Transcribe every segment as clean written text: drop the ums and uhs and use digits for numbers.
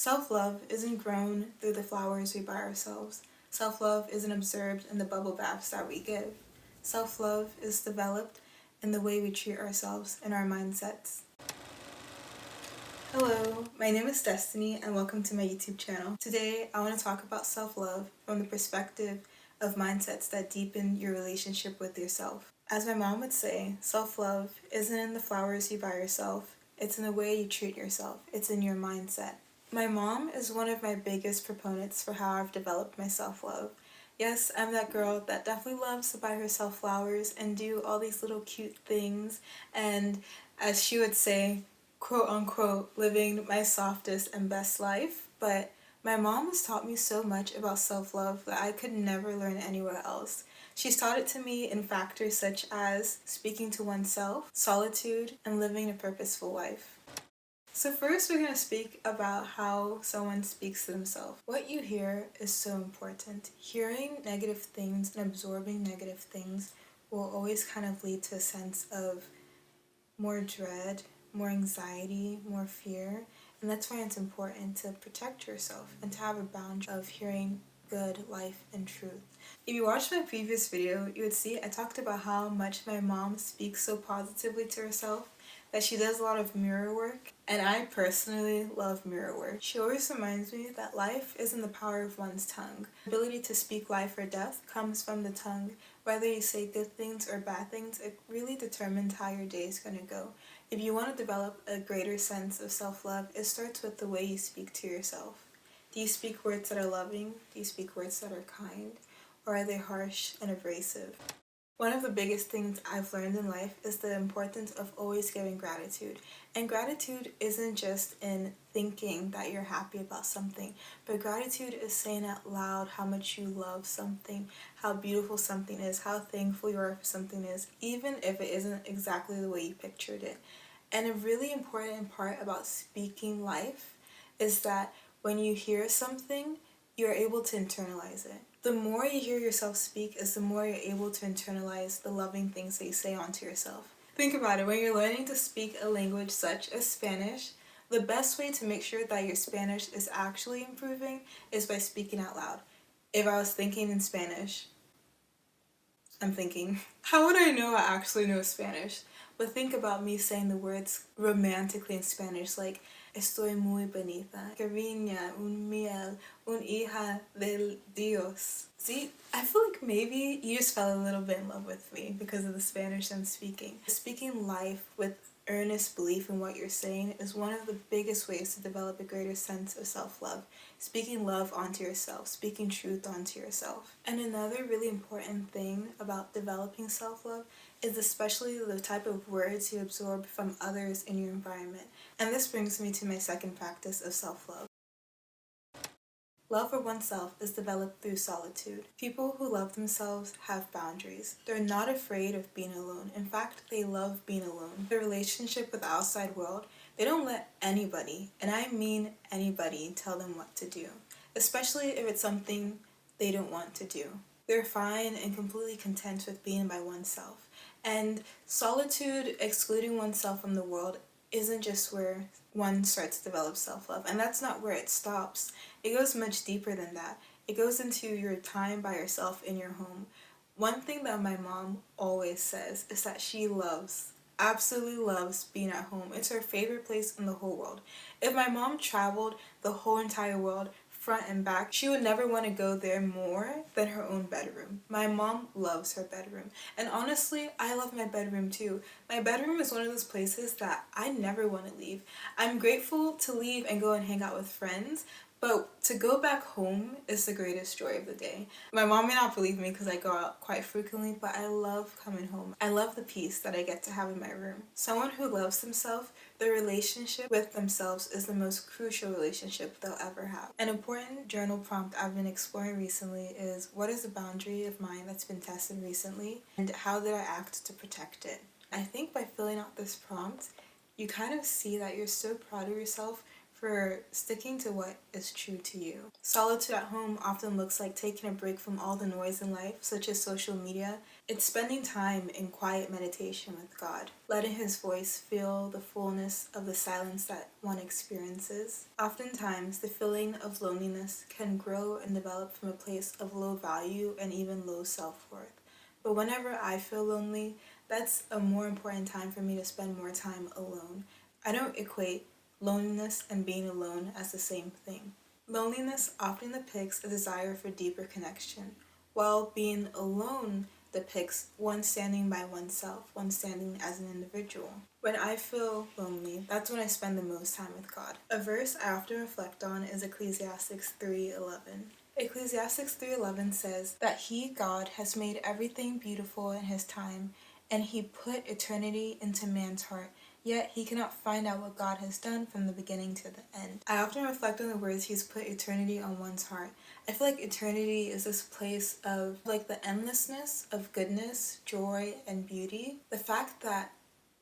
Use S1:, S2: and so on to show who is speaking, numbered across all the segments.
S1: Self-love isn't grown through the flowers we buy ourselves. Self-love isn't observed in the bubble baths that we give. Self-love is developed in the way we treat ourselves and our mindsets. Hello, my name is Destiny and welcome to my YouTube channel. Today I want to talk about self-love from the perspective of mindsets that deepen your relationship with yourself. As my mom would say, self-love isn't in the flowers you buy yourself, it's in the way you treat yourself, it's in your mindset. My mom is one of my biggest proponents for how I've developed my self-love. Yes, I'm that girl that definitely loves to buy herself flowers and do all these little cute things, and as she would say, quote unquote, living my softest and best life. But my mom has taught me so much about self-love that I could never learn anywhere else. She's taught it to me in factors such as speaking to oneself, solitude, and living a purposeful life. So first we're going to speak about how someone speaks to themselves. What you hear is so important. Hearing negative things and absorbing negative things will always kind of lead to a sense of more dread, more anxiety, more fear, and that's why it's important to protect yourself and to have a boundary of hearing good, life, and truth. If you watched my previous video, you would see I talked about how much my mom speaks so positively to herself, that she does a lot of mirror work, and I personally love mirror work. She always reminds me that life is in the power of one's tongue. The ability to speak life or death comes from the tongue. Whether you say good things or bad things, it really determines how your day is going to go. If you want to develop a greater sense of self-love, it starts with the way you speak to yourself. Do you speak words that are loving? Do you speak words that are kind? Or are they harsh and abrasive? One of the biggest things I've learned in life is the importance of always giving gratitude. And gratitude isn't just in thinking that you're happy about something, but gratitude is saying out loud how much you love something, how beautiful something is, how thankful you are for something is, even if it isn't exactly the way you pictured it. And a really important part about speaking life is that when you hear something, you're able to internalize it. The more you hear yourself speak is the more you're able to internalize the loving things that you say onto yourself. Think about it, when you're learning to speak a language such as Spanish, the best way to make sure that your Spanish is actually improving is by speaking out loud. If I was thinking in Spanish, I'm thinking, how would I know I actually know Spanish? But think about me saying the words romantically in Spanish, like, estoy muy bonita, cariña, un miel, un hija del Dios. See, I feel like maybe you just fell a little bit in love with me because of the Spanish I'm speaking. Speaking life with earnest belief in what you're saying is one of the biggest ways to develop a greater sense of self-love. Speaking love onto yourself, speaking truth onto yourself. And another really important thing about developing self-love is especially the type of words you absorb from others in your environment. And this brings me to my second practice of self-love. Love for oneself is developed through solitude. People who love themselves have boundaries. They're not afraid of being alone. In fact, they love being alone. Their relationship with the outside world, they don't let anybody, and I mean anybody, tell them what to do, especially if it's something they don't want to do. They're fine and completely content with being by oneself. And solitude, excluding oneself from the world, isn't just where one starts to develop self-love, and that's not where it stops. It goes much deeper than that. It goes into your time by yourself in your home. One thing that my mom always says is that she absolutely loves being at home. It's her favorite place in the whole world. If my mom traveled the whole entire world, front and back, she would never want to go there more than her own bedroom. My mom loves her bedroom. And honestly, I love my bedroom too. My bedroom is one of those places that I never want to leave. I'm grateful to leave and go and hang out with friends, but to go back home is the greatest joy of the day. My mom may not believe me because I go out quite frequently, but I love coming home. I love the peace that I get to have in my room. Someone who loves themselves, their relationship with themselves is the most crucial relationship they'll ever have. An important journal prompt I've been exploring recently is, what is a boundary of mine that's been tested recently, and how did I act to protect it? I think by filling out this prompt, you kind of see that you're so proud of yourself for sticking to what is true to you. Solitude at home often looks like taking a break from all the noise in life, such as social media. It's spending time in quiet meditation with God, letting His voice feel the fullness of the silence that one experiences. Oftentimes, the feeling of loneliness can grow and develop from a place of low value and even low self-worth. But whenever I feel lonely, that's a more important time for me to spend more time alone. I don't equate loneliness and being alone as the same thing. Loneliness often depicts a desire for deeper connection, while being alone depicts one standing by oneself, one standing as an individual. When I feel lonely, that's when I spend the most time with God. A verse I often reflect on is Ecclesiastes 3:11. Ecclesiastes 3:11 says that He, God, has made everything beautiful in His time, and He put eternity into man's heart, yet he cannot find out what God has done from the beginning to the end. I often reflect on the words He's put eternity on one's heart. I feel like eternity is this place of like the endlessness of goodness, joy, and beauty. The fact that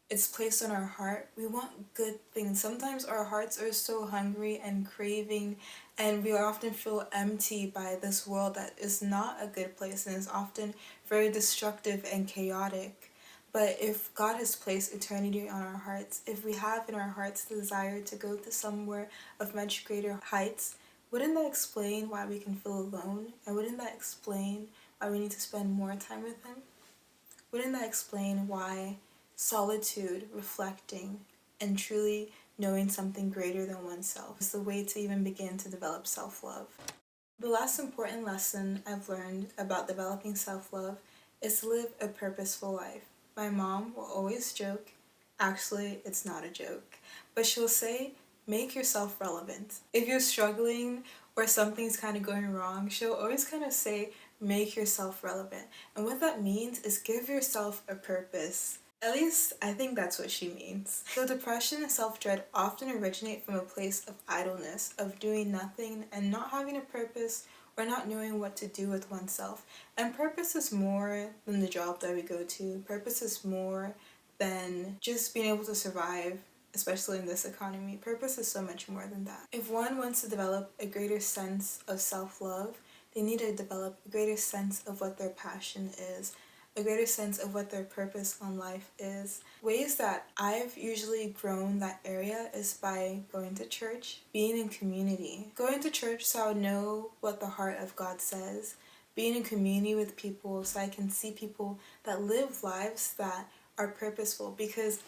S1: it's placed on our heart, we want good things. Sometimes our hearts are so hungry and craving, and we often feel empty by this world that is not a good place and is often very destructive and chaotic. But if God has placed eternity on our hearts, if we have in our hearts the desire to go to somewhere of much greater heights, wouldn't that explain why we can feel alone? And wouldn't that explain why we need to spend more time with Him? Wouldn't that explain why solitude, reflecting, and truly knowing something greater than oneself is the way to even begin to develop self-love? The last important lesson I've learned about developing self-love is to live a purposeful life. My mom will always joke, actually, it's not a joke, but she'll say, make yourself relevant. If you're struggling or something's kind of going wrong, she'll always kind of say, make yourself relevant. And what that means is give yourself a purpose. At least, I think that's what she means. So depression and self-dread often originate from a place of idleness, of doing nothing and not having a purpose or not knowing what to do with oneself. And purpose is more than the job that we go to. Purpose is more than just being able to survive, especially in this economy. Purpose is so much more than that. If one wants to develop a greater sense of self-love, they need to develop a greater sense of what their passion is, a greater sense of what their purpose on life is. Ways that I've usually grown that area is by going to church, being in community. Going to church so I would know what the heart of God says, being in community with people so I can see people that live lives that are purposeful, because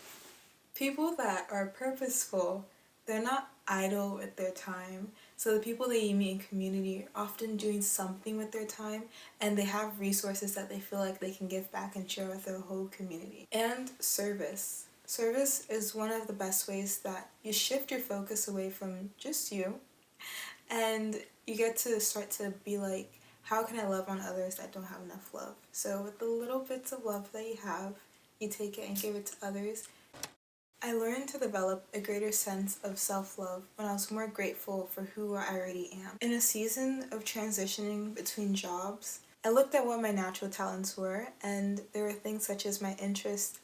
S1: people that are purposeful, they're not idle with their time. So the people that you meet in community are often doing something with their time, and they have resources that they feel like they can give back and share with their whole community. And service. Service is one of the best ways that you shift your focus away from just you, and you get to start to be like, how can I love on others that don't have enough love? So with the little bits of love that you have, you take it and give it to others. I learned to develop a greater sense of self-love when I was more grateful for who I already am. In a season of transitioning between jobs, I looked at what my natural talents were, and there were things such as my interest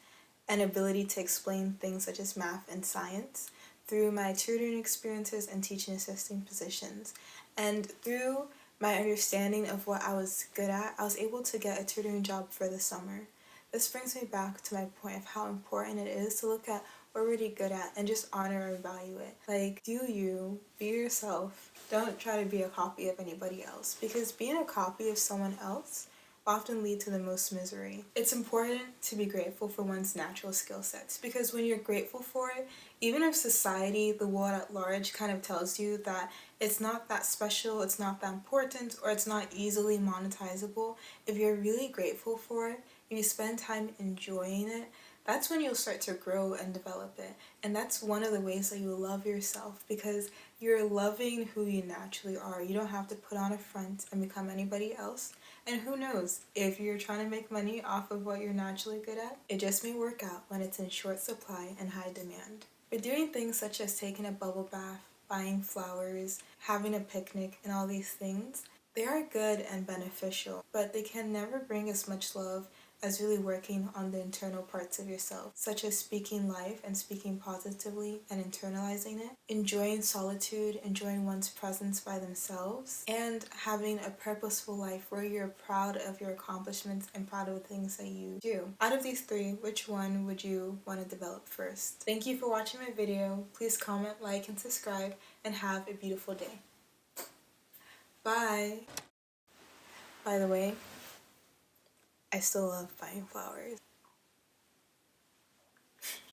S1: and ability to explain things such as math and science through my tutoring experiences and teaching assisting positions. And through my understanding of what I was good at, I was able to get a tutoring job for the summer. This brings me back to my point of how important it is to look at what we're really good at and just honor and value it. Like, do you, be yourself. Don't try to be a copy of anybody else, because being a copy of someone else often lead to the most misery. It's important to be grateful for one's natural skill sets, because when you're grateful for it, even if society, the world at large, kind of tells you that it's not that special, it's not that important, or it's not easily monetizable, if you're really grateful for it, if you spend time enjoying it, that's when you'll start to grow and develop it. And that's one of the ways that you love yourself, because you're loving who you naturally are. You don't have to put on a front and become anybody else. And who knows, if you're trying to make money off of what you're naturally good at, it just may work out when it's in short supply and high demand. But doing things such as taking a bubble bath, buying flowers, having a picnic, and all these things, they are good and beneficial, but they can never bring as much love as really working on the internal parts of yourself, such as speaking life and speaking positively and internalizing it, enjoying solitude, enjoying one's presence by themselves, and having a purposeful life where you're proud of your accomplishments and proud of the things that you do. Out of these three, which one would you want to develop first? Thank you for watching my video. Please comment, like, and subscribe, and have a beautiful day. Bye! By the way, I still love buying flowers.